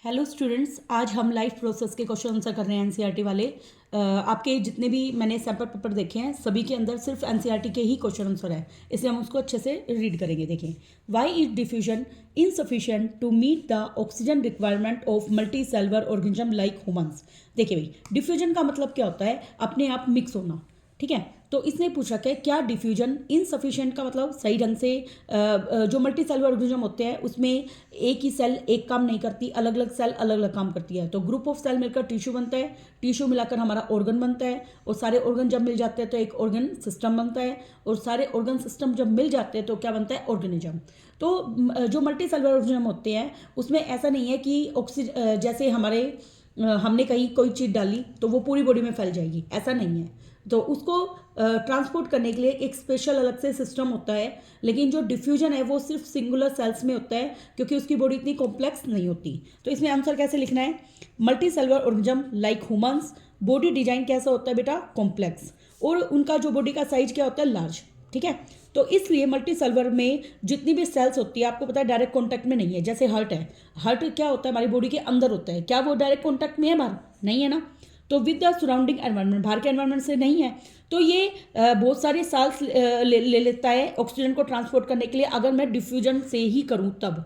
Hello students, आज हम life process के क्वेश्चन आंसर कर रहे हैं एनसीईआरटी वाले। आपके जितने भी मैंने सैम्पल पेपर देखे हैं सभी के अंदर सिर्फ एनसीईआरटी के ही क्वेश्चन आंसर है, इसलिए हम उसको अच्छे से रीड करेंगे। देखें, why is diffusion insufficient to meet the oxygen requirement of multi cellular organism like humans. देखिए भाई, डिफ्यूजन का मतलब क्या होता है? अपने आप मिक्स होना। ठीक है, तो इसने पूछा कि क्या डिफ्यूजन इनसफिशिएंट का मतलब सही ढंग से जो मल्टी सेलुलर ऑर्गेनिज्म होते हैं उसमें एक ही सेल एक काम नहीं करती, अलग अलग सेल अलग अलग काम करती है। तो ग्रुप ऑफ सेल मिलकर टिश्यू बनता है, टिश्यू मिलाकर हमारा ऑर्गन बनता है, और सारे ऑर्गन जब मिल जाते हैं तो एक ऑर्गन सिस्टम बनता है, और सारे ऑर्गन सिस्टम जब मिल जाते हैं तो क्या बनता है? ऑर्गेनिज्म। तो जो मल्टी सेलुलर ऑर्गेनिज्म होते हैं उसमें ऐसा नहीं है कि ऑक्सीजन जैसे हमने कहीं कोई चीज़ डाली तो वो पूरी बॉडी में फैल जाएगी, ऐसा नहीं है। तो उसको ट्रांसपोर्ट करने के लिए एक स्पेशल अलग से सिस्टम होता है, लेकिन जो डिफ्यूजन है वो सिर्फ सिंगुलर सेल्स में होता है क्योंकि उसकी बॉडी इतनी कॉम्प्लेक्स नहीं होती। तो इसमें आंसर कैसे लिखना है? Multi cellular organism like humans, body design कैसा होता है बेटा? कॉम्प्लेक्स, और उनका जो बॉडी का साइज क्या होता है? लार्ज। ठीक है, तो इसलिए मल्टी सेलुलर में जितनी भी सेल्स होती है आपको पता है डायरेक्ट कॉन्टैक्ट में नहीं है। जैसे हार्ट है, हार्ट क्या होता है? हमारी बॉडी के अंदर होता है, क्या वो डायरेक्ट कॉन्टैक्ट में है? हमारा नहीं है ना। तो विद द सराउंडिंग एनवायरनमेंट, बाहर के एनवायरनमेंट से नहीं है, तो ये बहुत सारे साल्स ले लेता है ऑक्सीजन को ट्रांसपोर्ट करने के लिए। अगर मैं डिफ्यूजन से ही करूं तब,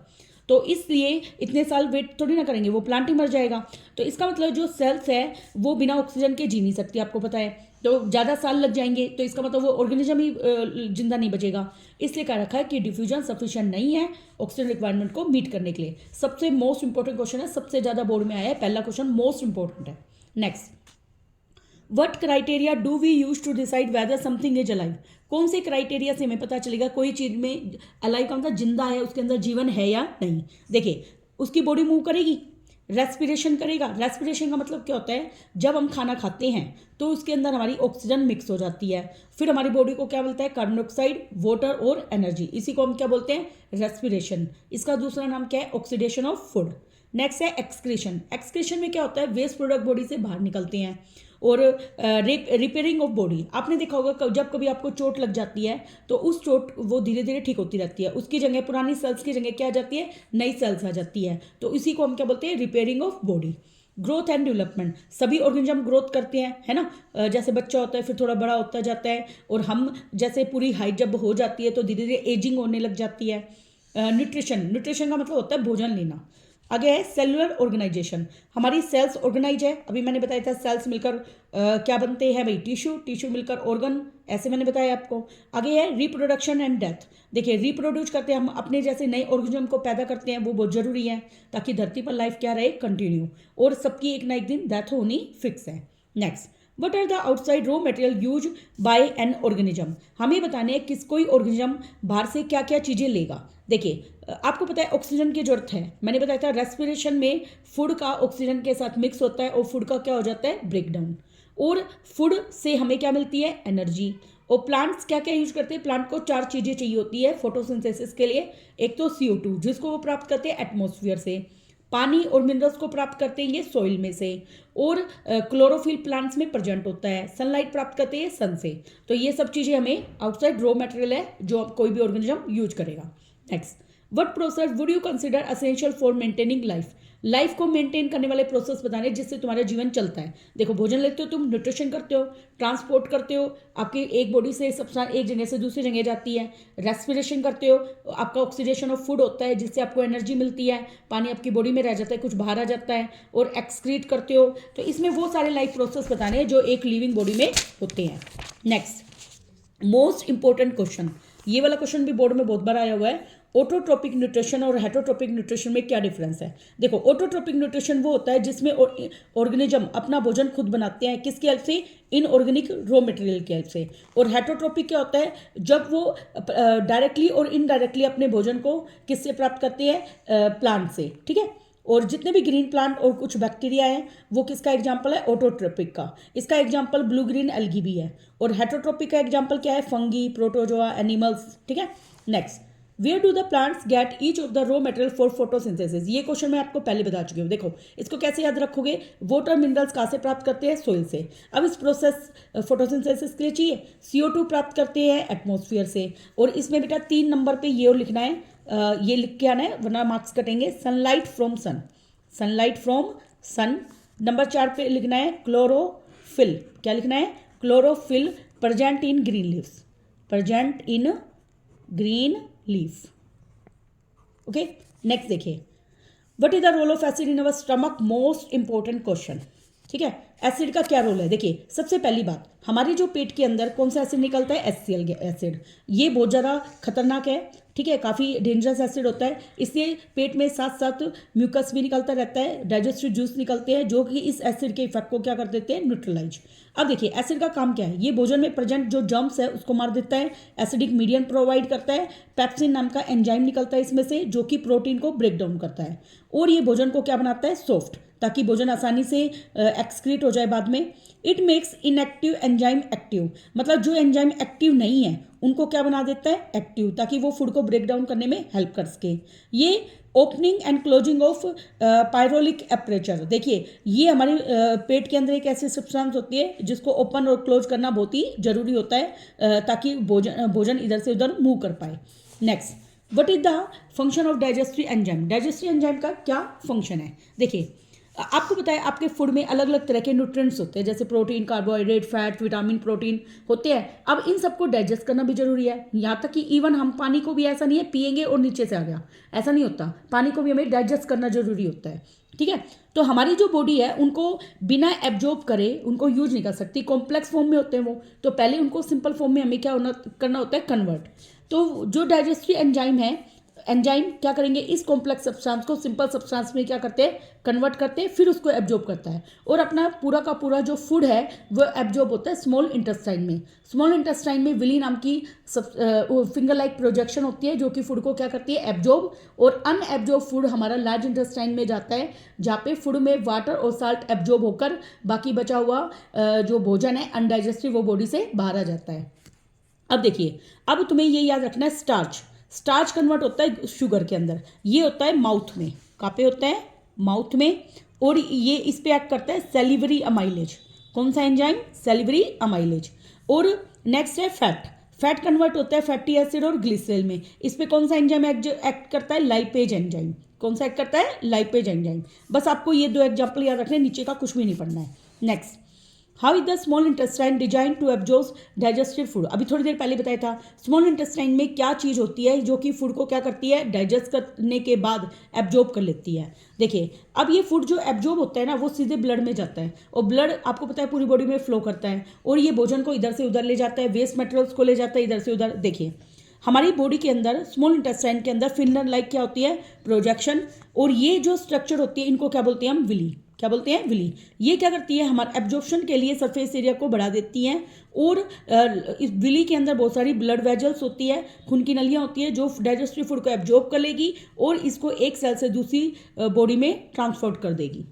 तो इसलिए इतने साल वेट थोड़ी ना करेंगे, वो प्लांट ही मर जाएगा। तो इसका मतलब जो सेल्स है वो बिना ऑक्सीजन के जी नहीं सकती, आपको पता है। तो ज़्यादा साल लग जाएंगे तो इसका मतलब वो ऑर्गेनिज्म ही जिंदा नहीं बचेगा। इसलिए कह रखा है कि डिफ्यूजन सफिशिएंट नहीं है ऑक्सीजन रिक्वायरमेंट को मीट करने के लिए। सबसे मोस्ट इंपॉर्टेंट क्वेश्चन है, सबसे ज़्यादा बोर्ड में आया है, पहला क्वेश्चन मोस्ट इंपॉर्टेंट है। Next, what criteria do we use to decide whether something is alive? कौन से क्राइटेरिया से हमें पता चलेगा कोई चीज़ में अलाइव का मतलब जिंदा है, उसके अंदर जीवन है या नहीं? देखिए, उसकी बॉडी मूव करेगी, रेस्पिरेशन करेगा। रेस्पिरेशन का मतलब क्या होता है? जब हम खाना खाते हैं तो उसके अंदर हमारी ऑक्सीजन मिक्स हो जाती है, फिर हमारी बॉडी को क्या मिलता है? कार्बन डाइऑक्साइड, वाटर और एनर्जी। इसी को हम क्या बोलते हैं? रेस्पिरेशन। इसका दूसरा नाम क्या है? Oxidation of food. नेक्स्ट है एक्सक्रीशन। एक्सक्रीशन में क्या होता है? वेस्ट प्रोडक्ट बॉडी से बाहर निकलते हैं। और रिपेयरिंग ऑफ बॉडी, आपने देखा होगा जब कभी आपको चोट लग जाती है तो उस चोट वो धीरे धीरे ठीक होती रहती है, उसकी जगह पुरानी सेल्स की जगह क्या आ जाती है? नई सेल्स आ जाती है। तो इसी को हम क्या बोलते हैं? Repairing of body. Growth and development, सभी ऑर्गेनिज्म ग्रोथ करते हैं, है ना। जैसे बच्चा होता है फिर थोड़ा बड़ा होता जाता है, और हम जैसे पूरी हाइट जब हो जाती है तो धीरे धीरे एजिंग होने लग जाती है। न्यूट्रिशन, न्यूट्रिशन का मतलब होता है भोजन लेना। आगे है सेलुलर ऑर्गेनाइजेशन, हमारी सेल्स ऑर्गेनाइज है, अभी मैंने बताया था सेल्स मिलकर क्या बनते हैं भाई? टिश्यू, टिश्यू मिलकर ऑर्गन, ऐसे मैंने बताया आपको। आगे है रिप्रोडक्शन एंड डेथ। देखिए, रिप्रोड्यूस करते हैं हम, अपने जैसे नए ऑर्गेनिज्म को पैदा करते हैं, वो बहुत जरूरी है ताकि धरती पर लाइफ क्या रहे? कंटिन्यू, और सबकी एक ना एक दिन डेथ होनी फिक्स है। Next, what are the outside raw material use by an organism? हमें बताने हैं किस कोई ऑर्गेनिज्म बाहर से क्या क्या चीज़ें लेगा। देखिए, आपको पता है ऑक्सीजन की जरूरत है, मैंने बताया था रेस्पिरेशन में फूड का ऑक्सीजन के साथ मिक्स होता है और फूड का क्या हो जाता है? Break down. और फूड से हमें क्या मिलती है? एनर्जी। और प्लांट्स क्या क्या यूज करते हैं? प्लांट को 4 चीज़ें चाहिए होती है फोटोसिंथेसिस के लिए। एक तो CO2 जिसको वो प्राप्त करते हैं एटमॉस्फेयर से, पानी और मिनरल्स को प्राप्त करते हैं ये सॉइल में से, और क्लोरोफिल प्लांट्स में प्रेजेंट होता है, सनलाइट प्राप्त करते हैं सन से। तो ये सब चीज़ें हमें आउटसाइड रॉ मटेरियल है जो कोई भी ऑर्गेनिज्म यूज करेगा। Next, what process would you consider essential for maintaining life? Life को मेंटेन करने वाले प्रोसेस बताने जिससे तुम्हारा जीवन चलता है। देखो, भोजन लेते हो तुम, न्यूट्रिशन करते हो, ट्रांसपोर्ट करते हो, आपकी एक बॉडी से सब्सटेंस एक जगह से दूसरी जगह जाती है, रेस्पिरेशन करते हो, आपका ऑक्सीडेशन ऑफ फूड होता है जिससे आपको एनर्जी मिलती है, पानी आपकी बॉडी में रह जाता है, कुछ बाहर आ जाता है, और एक्सक्रीट करते हो। तो इसमें वो सारे लाइफ प्रोसेस बताने हैं जो एक लिविंग बॉडी में होते हैं। नेक्स्ट, मोस्ट इंपॉर्टेंट क्वेश्चन, ये वाला क्वेश्चन भी बोर्ड में बहुत बार आया हुआ है, ऑटोट्रोपिक न्यूट्रिशन और हेटरोट्रोपिक न्यूट्रिशन में क्या डिफरेंस है? देखो, ऑटोट्रोपिक न्यूट्रिशन वो होता है जिसमें ऑर्गेनिज्म अपना भोजन खुद बनाते हैं, किसकी हेल्प से? इनऑर्गेनिक रॉ मटेरियल की हेल्प से। और हेटरोट्रोपिक क्या होता है? जब वो डायरेक्टली और इनडायरेक्टली अपने भोजन को किससे प्राप्त करते हैं? प्लांट से। ठीक है, और जितने भी ग्रीन प्लांट और कुछ बैक्टीरिया हैं वो किसका एग्जाम्पल है? ऑटोट्रोपिक का। इसका एग्जाम्पल ब्लू ग्रीन एल्गी भी है। और हेटरोट्रोपिक का एग्जाम्पल क्या है? Fungi, protozoa, animals. ठीक है, next, where do the plants get each of the raw material for photosynthesis? ये क्वेश्चन मैं आपको पहले बता चुकी हूँ। देखो, इसको कैसे याद रखोगे? वाटर मिनरल्स कहाँ से प्राप्त करते हैं? सोइल से। अब इस प्रोसेस फोटोसिंथेसिस के लिए चाहिए CO2 प्राप्त करते हैं एटमॉस्फेयर से। और इसमें बेटा 3 नंबर पे ये और लिखना है, ये लिख के आना है वरना मार्क्स कटेंगे। Sunlight from sun, sunlight from sun. Number 4 पे लिखना है क्लोरोफिल। क्या लिखना है? Chlorophyll present in green leaves, present in green leaf. Okay, next देखिए, what is the role of acid in our stomach? Most important question. ठीक है, acid का क्या रोल है? देखिए, सबसे पहली बात, हमारे जो पेट के अंदर कौन सा एसिड निकलता है? HCl acid. ये बहुत ज़्यादा खतरनाक है, ठीक है, काफ़ी डेंजरस एसिड होता है। इसलिए पेट में साथ साथ म्यूकस भी निकलता रहता है, डाइजेस्टिव जूस निकलते हैं जो कि इस एसिड के इफेक्ट को क्या कर देते हैं? न्यूट्रलाइज। अब देखिए, एसिड का काम क्या है? ये भोजन में प्रेजेंट जो जर्म्स है उसको मार देता है, एसिडिक मीडियम प्रोवाइड करता है। पेप्सिन नाम का एंजाइम निकलता है इसमें से, जो कि प्रोटीन को ब्रेक डाउन करता है, और ये भोजन को क्या बनाता है? सॉफ्ट, ताकि भोजन आसानी से एक्सक्रीट हो जाए बाद में। It makes inactive enzyme active, मतलब जो एंजाइम एक्टिव नहीं है उनको क्या बना देता है? एक्टिव, ताकि वो फूड को ब्रेक डाउन करने में हेल्प कर सके। ये opening and closing of pyloric aperture. देखिए, ये हमारे पेट के अंदर एक ऐसी सब्सटेंस होती है जिसको ओपन और क्लोज करना बहुत ही जरूरी होता है, ताकि भोजन इधर से उधर मूव कर पाए। Next, what is the function of digestive enzyme? Digestive enzyme का क्या फंक्शन है? देखिए, आपको पता है आपके फूड में अलग अलग तरह के न्यूट्रिएंट्स होते हैं, जैसे protein, carbohydrate, fat, vitamin, protein होते हैं। अब इन सबको डाइजेस्ट करना भी जरूरी है, यहाँ तक कि इवन हम पानी को भी ऐसा नहीं है पिएंगे और नीचे से आ गया, ऐसा नहीं होता। पानी को भी हमें डाइजेस्ट करना जरूरी होता है, ठीक है। तो हमारी जो बॉडी है उनको बिना एब्जॉर्ब करे उनको यूज नहीं कर सकती, कॉम्प्लेक्स फॉर्म में होते हैं वो, तो पहले उनको सिंपल फॉर्म में हमें क्या करना होता है? कन्वर्ट। तो जो डाइजेस्टिव एंजाइम है, एंजाइम क्या करेंगे? इस कॉम्प्लेक्स सब्सटेंस को सिंपल सब्सटेंस में क्या करते हैं? कन्वर्ट करते हैं, फिर उसको एब्जॉर्ब करता है, और अपना पूरा का पूरा जो फूड है वो एब्जॉर्ब होता है स्मॉल इंटेस्टाइन में। स्मॉल इंटेस्टाइन में विली नाम की फिंगर लाइक प्रोजेक्शन होती है जो कि फूड को क्या करती है? एब्जॉर्ब। और अनएब्जॉर्ब फूड हमारा लार्ज इंटेस्टाइन में जाता है, जहाँ पे फूड में वाटर और साल्ट एब्जॉर्ब होकर बाकी बचा हुआ जो भोजन है अनडाइजेस्टिव वो बॉडी से बाहर आ जाता है। अब देखिए, अब तुम्हें ये याद रखना है, स्टार्च। स्टार्च कन्वर्ट होता है शुगर के अंदर, ये होता है माउथ में। कहाँ पे होता है? माउथ में। और ये इस पे एक्ट करता है सेलिवरी अमाइलेज। कौन सा एंजाइम? Salivary amylase. और नेक्स्ट है फैट। फैट कन्वर्ट होता है फैटी एसिड और ग्लिसरॉल में। इस पे कौन सा एंजाइम एक्ट करता है? Lipase enzyme. कौन सा एक्ट करता है? Lipase enzyme. बस आपको ये 2 एग्जाम्पल याद रखने, नीचे का कुछ भी नहीं पढ़ना है। Next, how is the small intestine design to absorb digested food? अभी थोड़ी देर पहले बताया था, स्मॉल इंटेस्टाइन में क्या चीज़ होती है जो कि फूड को क्या करती है? डाइजेस्ट करने के बाद एब्जॉर्ब कर लेती है। देखिए, अब ये फूड जो एब्जॉर्ब होता है ना, वो सीधे ब्लड में जाता है, और ब्लड आपको पता है पूरी बॉडी में फ्लो करता है, और ये भोजन को इधर से उधर ले जाता है, वेस्ट मटेरियल्स को ले जाता है इधर से उधर। देखिए, हमारी बॉडी के अंदर स्मॉल इंटेस्टाइन के अंदर फिंगर लाइक क्या होती है? प्रोजेक्शन। और ये जो स्ट्रक्चर होती है इनको क्या बोलते हैं हम? विली। क्या बोलते हैं? विली। ये क्या करती है? हमारे एब्जॉर्प्शन के लिए सरफेस एरिया को बढ़ा देती हैं, और इस विली के अंदर बहुत सारी ब्लड वेजल्स होती है, खून की नलियाँ होती है, जो डाइजेस्टिव फूड को एब्जॉर्ब कर लेगी और इसको एक सेल से दूसरी बॉडी में ट्रांसपोर्ट कर देगी।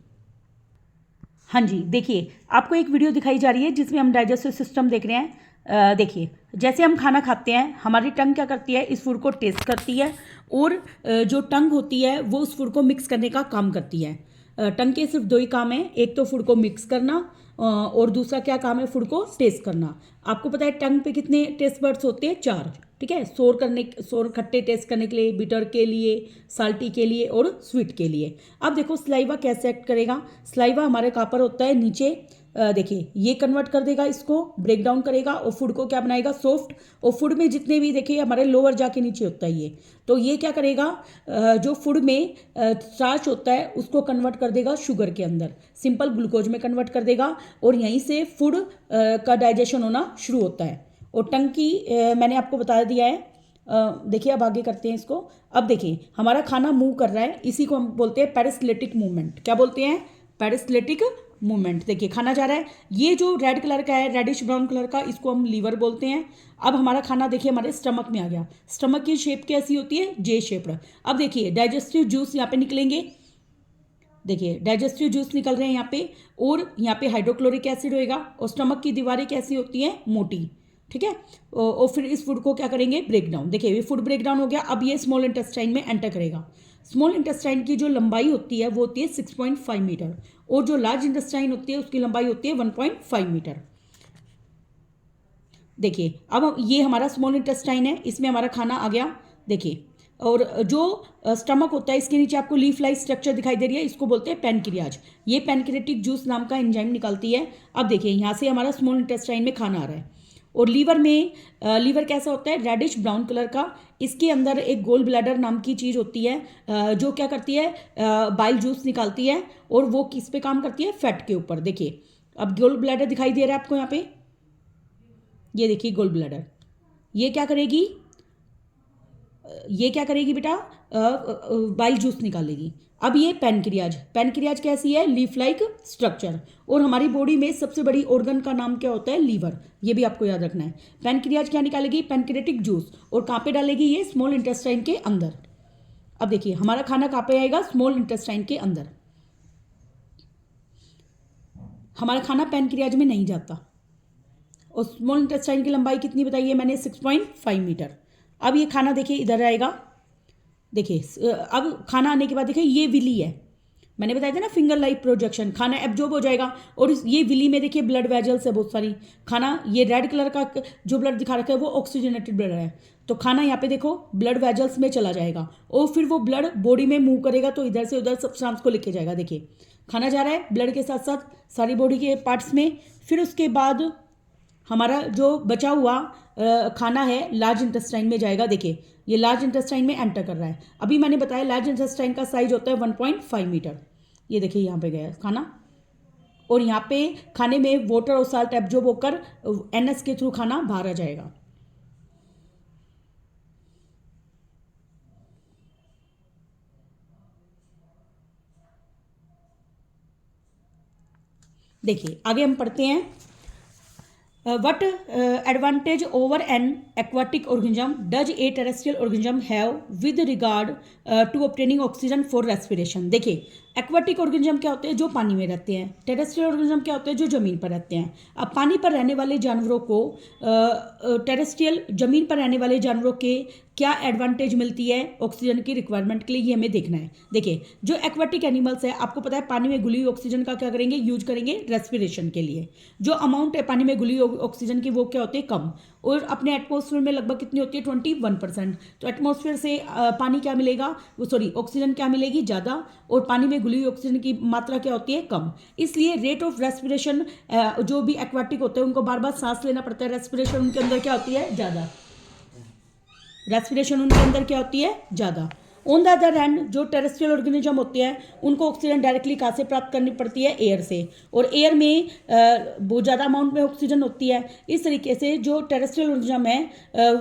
हाँ जी, देखिए, आपको एक वीडियो दिखाई जा रही है जिसमें हम डाइजेस्टिव सिस्टम देख रहे हैं। देखिए, जैसे हम खाना खाते हैं, हमारी टंग क्या करती है? इस फूड को टेस्ट करती है, और जो टंग होती है वो उस फूड को मिक्स करने का काम करती है। टंग के सिर्फ 2 ही काम है, एक तो फूड को मिक्स करना, और दूसरा क्या काम है? फूड को टेस्ट करना। आपको पता है टंग पे कितने टेस्ट बर्ड्स होते हैं? 4, ठीक है। सोर खट्टे टेस्ट करने के लिए, बिटर के लिए, साल्टी के लिए और स्वीट के लिए। अब देखो स्लाइवा कैसे एक्ट करेगा। स्लाइवा हमारे कहाँ पर होता है? नीचे। देखिए, ये कन्वर्ट कर देगा, इसको ब्रेक डाउन करेगा और फूड को क्या बनाएगा? सॉफ्ट। और फूड में जितने भी देखिए हमारे लोअर जाके नीचे होता है ये, तो ये क्या करेगा? जो फूड में स्टार्च होता है उसको कन्वर्ट कर देगा शुगर के अंदर, सिंपल ग्लूकोज में कन्वर्ट कर देगा, और यहीं से फूड का डाइजेशन होना शुरू होता है। और टंग की मैंने आपको बता दिया है। देखिए, अब आगे करते हैं इसको। अब देखिए, हमारा खाना मूव कर रहा है, इसी को हम बोलते हैं पेरिस्टलेटिक मूवमेंट। क्या बोलते हैं? पेरिस्टलेटिक मूवमेंट। देखिए, खाना जा रहा है, ये जो रेड कलर का है, रेडिश ब्राउन कलर का, इसको हम लीवर बोलते हैं। अब हमारा खाना देखिए हमारे स्टमक में आ गया। स्टमक की शेप कैसी होती है? जे शेप्ड। अब देखिए, डाइजेस्टिव जूस यहाँ पे निकलेंगे। देखिए, डाइजेस्टिव जूस निकल रहे हैं यहाँ पे, और यहाँ पे हाइड्रोक्लोरिक एसिड होएगा, और स्टमक की दीवारें कैसी होती हैं? मोटी, ठीक है। और फिर इस फूड को क्या करेंगे? Break down. देखिए, ये फूड ब्रेक डाउन हो गया, अब ये स्मॉल इंटेस्टाइन में एंटर करेगा। स्मॉल इंटेस्टाइन की जो लंबाई होती है वो होती है 6.5 मीटर, और जो लार्ज इंटेस्टाइन होती है उसकी लंबाई होती है 1.5 मीटर। देखिए, अब ये हमारा स्मॉल इंटेस्टाइन है, इसमें हमारा खाना आ गया। देखिए, और जो स्टमक होता है इसके नीचे आपको लीफ लाइक स्ट्रक्चर दिखाई दे रही है, इसको बोलते हैं पैनक्रियाज। ये पैनक्रियाटिक जूस नाम का एंजाइम निकालती है। अब देखिए यहाँ से हमारा स्मॉल इंटेस्टाइन में खाना आ रहा है। और लीवर में लीवर कैसा होता है, रेडिश ब्राउन कलर का। इसके अंदर एक गोल ब्लैडर नाम की चीज़ होती है जो क्या करती है, बाइल जूस निकालती है। और वो किस पे काम करती है, फैट के ऊपर। देखिए अब गोल ब्लैडर दिखाई दे रहा है आपको यहाँ पे, ये देखिए गोल ब्लैडर। ये क्या करेगी, ये क्या करेगी बेटा, बाइल जूस निकालेगी। अब ये पैनक्रियाज कैसी है, लीफ लाइक स्ट्रक्चर। और हमारी बॉडी में सबसे बड़ी ऑर्गन का नाम क्या होता है, लीवर। ये भी आपको याद रखना है। पैनक्रियाज क्या निकालेगी, पैनक्रियाटिक जूस। और कहाँ पे डालेगी, ये स्मॉल इंटेस्टाइन के अंदर। अब देखिए हमारा खाना कहाँ पे आएगा, स्मॉल इंटेस्टाइन के अंदर। हमारा खाना पैनक्रियाज में नहीं जाता। और स्मॉल इंटेस्टाइन की लंबाई कितनी बताई है मैंने, 6.5 मीटर। अब ये खाना देखिए इधर आएगा। देखिए अब खाना आने के बाद देखिए ये विली है, मैंने बताया था ना फिंगर लाइक प्रोजेक्शन। खाना एब्जॉर्ब हो जाएगा और ये विली में देखिए ब्लड वेजल्स है बहुत सारी। खाना, ये रेड कलर का जो ब्लड दिखा रखा है वो ऑक्सीजनेटेड ब्लड है। तो खाना यहाँ पे देखो ब्लड वेजल्स में चला जाएगा और फिर वो ब्लड बॉडी में मूव करेगा तो इधर से उधर सब्सटेंस को लेके जाएगा। देखिए खाना जा रहा है ब्लड के साथ साथ सारी बॉडी के पार्ट्स में। फिर उसके बाद हमारा जो बचा हुआ खाना है लार्ज इंटेस्टाइन में जाएगा। देखिए ये लार्ज इंटेस्टाइन में एंटर कर रहा है। अभी मैंने बताया लार्ज इंटेस्टाइन का साइज होता है 1.5 मीटर। ये देखिए यहाँ पे गया खाना और यहाँ पे खाने में वाटर और साल्ट एब्जॉर्ब होकर एनएस के थ्रू खाना बाहर आ जाएगा। देखिए आगे हम पढ़ते हैं, what advantage over an aquatic organism does a terrestrial organism have with regard to obtaining oxygen for respiration। देखिए एक्वाटिक ऑर्गेनिज्म क्या होते हैं, जो पानी में रहते हैं। टेरेस्ट्रियल ऑर्गेनिज्म क्या होते हैं, जो जमीन पर रहते हैं। अब पानी पर रहने वाले जानवरों को टेरेस्ट्रियल जमीन पर रहने वाले जानवरों के क्या एडवांटेज मिलती है ऑक्सीजन की रिक्वायरमेंट के लिए, ये हमें देखना है। देखिए जो एक्वाटिक एनिमल्स है आपको पता है पानी में घुली हुई ऑक्सीजन का क्या करेंगे, यूज करेंगे रेस्पिरेशन के लिए। जो अमाउंट है पानी में घुली ऑक्सीजन की वो क्या होती है, कम। और अपने एटमॉस्फेयर में लगभग कितनी होती है, 21%। तो एटमॉस्फेयर से पानी क्या मिलेगा, ऑक्सीजन क्या मिलेगी, ज़्यादा। और पानी में घुली हुई ऑक्सीजन की मात्रा क्या होती है, कम। इसलिए रेट ऑफ रेस्पिरेशन जो भी एक्वाटिक होते हैं उनको बार बार सांस लेना पड़ता है। रेस्पिरेशन उनके अंदर क्या होती है, ज़्यादा। रेस्पिरेशन उनके अंदर क्या होती है, ज़्यादा। ऑन द अदर हैंड जो टेरेस्ट्रियल ऑर्गेनिज्म होते हैं उनको ऑक्सीजन डायरेक्टली कहाँ से प्राप्त करनी पड़ती है, एयर से। और एयर में बहुत ज़्यादा अमाउंट में ऑक्सीजन होती है। इस तरीके से जो टेरेस्ट्रियल ऑर्गेनिज्म है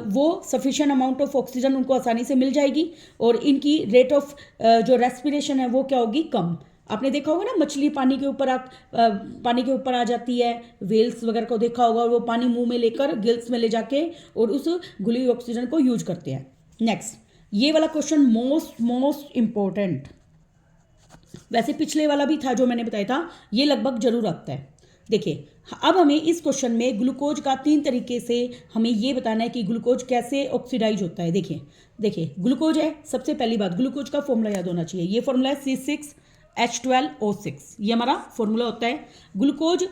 वो सफिशिएंट अमाउंट ऑफ ऑक्सीजन उनको आसानी से मिल जाएगी। और इनकी रेट ऑफ जो रेस्पिरेशन है वो क्या होगी, कम। आपने देखा होगा ना मछली पानी के ऊपर आ जाती है, वेल्स वगैरह को देखा होगा, और वो पानी मुंह में लेकर गिल्स में ले जाके और उस घुली हुई ऑक्सीजन को यूज करते हैं। नेक्स्ट ये वाला क्वेश्चन मोस्ट इंपॉर्टेंट, वैसे पिछले वाला भी था जो मैंने बताया था, ये लगभग जरूर आता है। देखिए अब हमें इस क्वेश्चन में ग्लूकोज का 3 तरीके से हमें ये बताना है कि ग्लूकोज कैसे ऑक्सीडाइज होता है। देखिए ग्लूकोज है, सबसे पहली बात ग्लूकोज का फॉर्मूला याद होना चाहिए। ये फॉर्मूला है C6H12O6, ये हमारा फॉर्मूला होता है। ग्लूकोज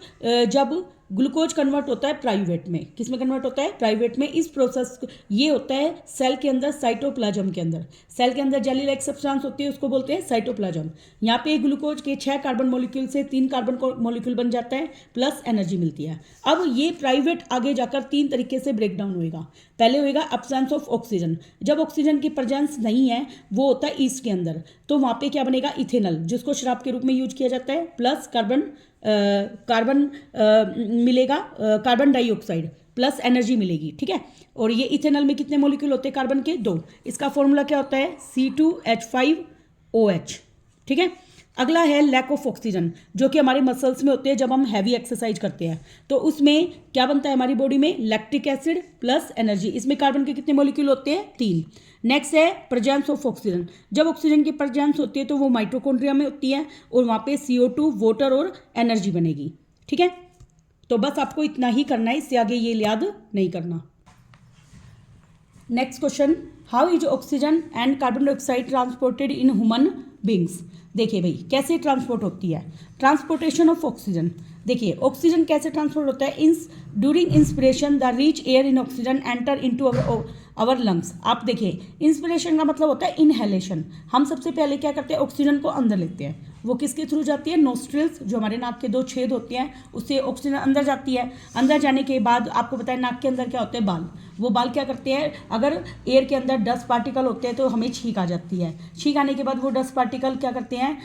जब ग्लूकोज कन्वर्ट होता है प्राइवेट में, किस में कन्वर्ट होता है, प्राइवेट में। इस प्रोसेस ये होता है सेल के अंदर, साइटोप्लाज्म के अंदर। सेल के अंदर जेली लाइक सब्सटेंस होती है, उसको बोलते हैं साइटोप्लाज्म। यहाँ पे ग्लूकोज के 6 कार्बन मॉलिक्यूल से 3 कार्बन मॉलिक्यूल बन जाता है, प्लस एनर्जी मिलती है। अब ये प्राइवेट आगे जाकर 3 तरीके से ब्रेक डाउन होएगा। पहले होएगा एब्सेंस ऑफ ऑक्सीजन, जब ऑक्सीजन की प्रेजेंस नहीं है वो होता है ईस्ट के अंदर, तो वहाँ पे क्या बनेगा, इथेनॉल, जिसको शराब के रूप में यूज किया जाता है, प्लस कार्बन मिलेगा, कार्बन डाइऑक्साइड, प्लस एनर्जी मिलेगी। ठीक है, और ये इथेनॉल में कितने मॉलिक्यूल होते हैं कार्बन के, 2। इसका फॉर्मूला क्या होता है, C2H5OH। ठीक है, अगला है लैक ऑफ ऑक्सीजन, जो कि हमारे मसल्स में होते हैं जब हम हैवी एक्सरसाइज करते हैं। तो उसमें क्या बनता है हमारी बॉडी में, लैक्टिक एसिड प्लस एनर्जी। इसमें कार्बन के कितने मॉलिक्यूल होते हैं, 3। नेक्स्ट है प्रेजेंस ऑफ ऑक्सीजन, जब ऑक्सीजन की प्रेजेंस होती है तो वो माइटोकॉन्ड्रिया में होती है और वहाँ पे CO2, वाटर और एनर्जी बनेगी। ठीक है, तो बस आपको इतना ही करना है, इससे आगे ये याद नहीं करना। Next question, how is oxygen and carbon dioxide transported in human beings. देखिए भाई कैसे ट्रांसपोर्ट होती है, ट्रांसपोर्टेशन ऑफ ऑक्सीजन। देखिए ऑक्सीजन कैसे ट्रांसपोर्ट होता है, during inspiration the rich air in oxygen enter into our lungs. आप देखिए, इंस्पिरेशन का मतलब होता है इनहेलेशन। हम सबसे पहले क्या करते हैं, ऑक्सीजन को अंदर लेते हैं। वो किसके थ्रू जाती है, नोस्ट्रिल्स, जो हमारे नाक के 2 छेद होते हैं, उससे ऑक्सीजन अंदर जाती है। अंदर जाने के बाद आपको पता है नाक के अंदर क्या होते हैं, बाल। वो बाल क्या करते हैं, अगर एयर के अंदर डस्ट पार्टिकल होते हैं तो हमें छींक आ जाती है। छींक आने के बाद वो डस्ट पार्टिकल क्या करते हैं,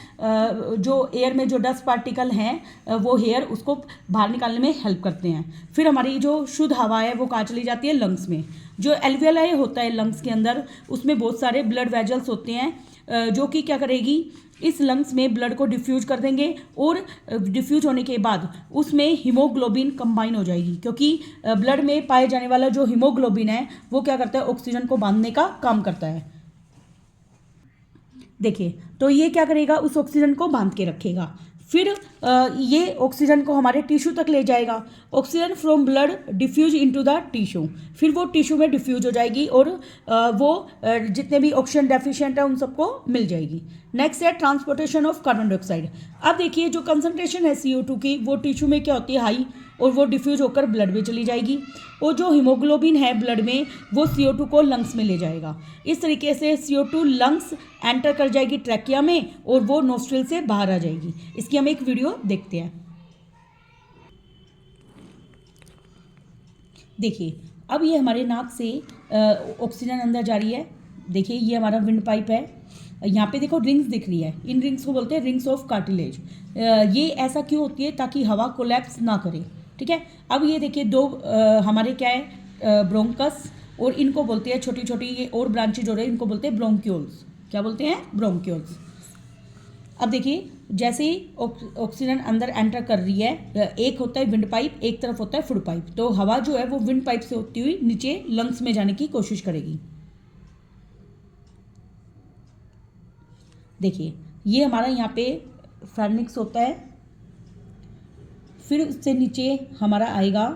जो एयर में जो डस्ट पार्टिकल हैं वो हेयर उसको बाहर निकालने में हेल्प करते हैं। फिर हमारी जो शुद्ध हवा है वो कहाँ चली जाती है, लंग्स में। जो एल्वियोलाई होता है लंग्स के अंदर, उसमें बहुत सारे ब्लड वेजल्स होते हैं जो कि क्या करेगी, इस लंग्स में ब्लड को डिफ्यूज कर देंगे, और डिफ्यूज होने के बाद उसमें हीमोग्लोबिन कंबाइन हो जाएगी, क्योंकि ब्लड में पाए जाने वाला जो हीमोग्लोबिन है वो क्या करता है, ऑक्सीजन को बांधने का काम करता है। देखिए, तो ये क्या करेगा, उस ऑक्सीजन को बांध के रखेगा। फिर ये ऑक्सीजन को हमारे टिश्यू तक ले जाएगा। Oxygen from blood diffuse into the tissue, फिर वो टिश्यू में डिफ्यूज हो जाएगी और वो जितने भी ऑक्सीजन डेफिशिएंट है उन सबको मिल जाएगी। नेक्स्ट है ट्रांसपोर्टेशन ऑफ कार्बन डाइऑक्साइड। अब देखिए, जो कंसंट्रेशन है CO2 की, वो टिश्यू में क्या होती है, हाई, और वो डिफ्यूज होकर ब्लड में चली जाएगी। और जो हीमोग्लोबिन है ब्लड में, वो CO2 को लंग्स में ले जाएगा। इस तरीके से CO2 लंग्स एंटर कर जाएगी ट्रैकिया में, और वो नोस्ट्रिल से बाहर आ जाएगी। इसकी हम एक वीडियो देखते हैं। देखिए, अब ये हमारे नाक से ऑक्सीजन अंदर जा रही है। देखिए, ये हमारा विंड पाइप है। यहाँ पे देखो रिंग्स दिख रही है, इन रिंग्स को बोलते हैं रिंग्स ऑफ कार्टिलेज। ये ऐसा क्यों होती है, ताकि हवा कोलैप्स ना करे। ठीक है, अब ये देखिए, 2 हमारे क्या है, ब्रोंकस, और इनको बोलते हैं छोटी छोटी, ये और ब्रांचेज हो रहे हैं, इनको बोलते हैं ब्रोंक्यूल्स। क्या बोलते हैं, ब्रोंक्यूल्स। अब देखिए, जैसे ही ऑक्सीजन अंदर एंटर कर रही है, एक होता है विंड पाइप, एक तरफ होता है फूड पाइप। तो हवा जो है वो विंड पाइप से होती हुई नीचे लंग्स में जाने की कोशिश करेगी। देखिए, ये हमारा यहाँ पे फार्निक्स होता है, फिर उससे नीचे हमारा आएगा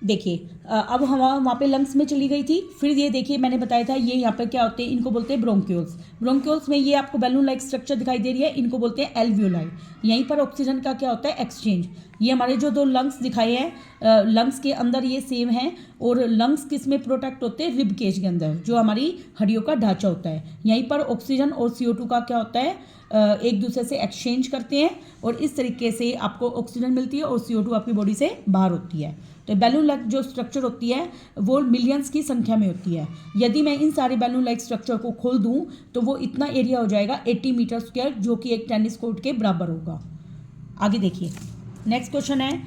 देखिए, अब हम वहाँ पे लंग्स में चली गई थी। फिर ये देखिए, मैंने बताया था ये यहाँ पे क्या होते हैं, इनको बोलते हैं ब्रोंक्यूल्स। ब्रोंक्यूल्स में ये आपको बैलून लाइक स्ट्रक्चर दिखाई दे रही है, इनको बोलते हैं एल्वियोलाई। यहीं पर ऑक्सीजन का क्या होता है, एक्सचेंज। ये हमारे जो 2 लंग्स दिखाए हैं, लंग्स के अंदर ये सेम है, और लंग्स किस में प्रोटेक्ट होते हैं, रिब केज के अंदर, जो हमारी हड्डियों का ढांचा होता है। यहीं पर ऑक्सीजन और CO2 का क्या होता है, एक दूसरे से एक्सचेंज करते हैं, और इस तरीके से आपको ऑक्सीजन मिलती है और CO2 आपकी बॉडी से बाहर होती है। तो बैलून लाइक जो स्ट्रक्चर होती है वो मिलियंस की संख्या में होती है। यदि मैं इन सारे बैलून लाइक स्ट्रक्चर को खोल दूं तो वो इतना एरिया हो जाएगा 80 मीटर स्क्वायर, जो कि एक टेनिस कोर्ट के बराबर होगा। आगे देखिए, नेक्स्ट क्वेश्चन है,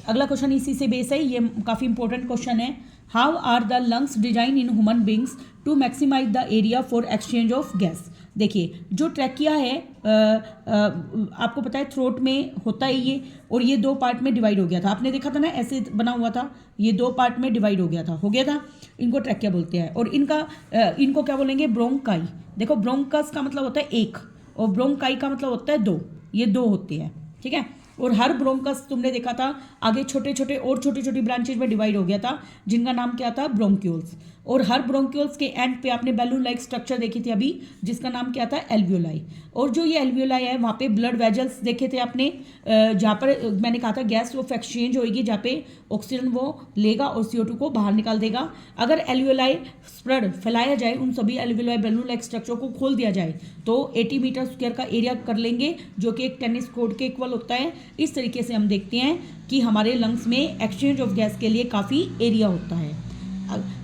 अगला क्वेश्चन इसी से बेस है, ये काफ़ी इंपॉर्टेंट क्वेश्चन है। How are the lungs design in human beings to maximise the area for exchange of gas. देखिए, जो ट्रैकिया है, आपको पता है थ्रोट में होता है ये, और ये 2 पार्ट में डिवाइड हो गया था। आपने देखा था ना, ऐसे बना हुआ था, ये 2 पार्ट में डिवाइड हो गया था। इनको ट्रैकिया बोलते हैं। और इनको क्या बोलेंगे, ब्रोंकाई। देखो, ब्रोंकस का मतलब होता है 1, और ब्रोंकाई का मतलब होता है 2। ये 2 होते हैं, ठीक है। और हर ब्रोंकस तुमने देखा था आगे छोटे छोटे और छोटी छोटी ब्रांचेज में डिवाइड हो गया था, जिनका नाम क्या था, ब्रोंक्यूल्स। और हर ब्रोंक्यूल्स के एंड पे आपने बैलून लाइक स्ट्रक्चर देखी थी अभी, जिसका नाम क्या था, एल्वियोलाई। और जो ये एल्वियोलाई है, वहाँ पे ब्लड वेजल्स देखे थे आपने, जहाँ पर मैंने कहा था गैस ऑफ एक्सचेंज होगी, जहाँ पे ऑक्सीजन वो लेगा और CO2 को बाहर निकाल देगा। अगर एल्वियोलाई स्प्रेड फैलाया जाए, उन सभी एल्वियोलाई बैलून लाइक स्ट्रक्चर को खोल दिया जाए, तो 80 मीटर स्क्वायर का एरिया कर लेंगे, जो कि एक टेनिस कोर्ट के इक्वल होता है। इस तरीके से हम देखते हैं कि हमारे लंग्स में एक्सचेंज ऑफ गैस के लिए काफ़ी एरिया होता है।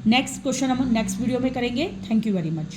नेक्स्ट क्वेश्चन हम नेक्स्ट वीडियो में करेंगे। Thank you very much.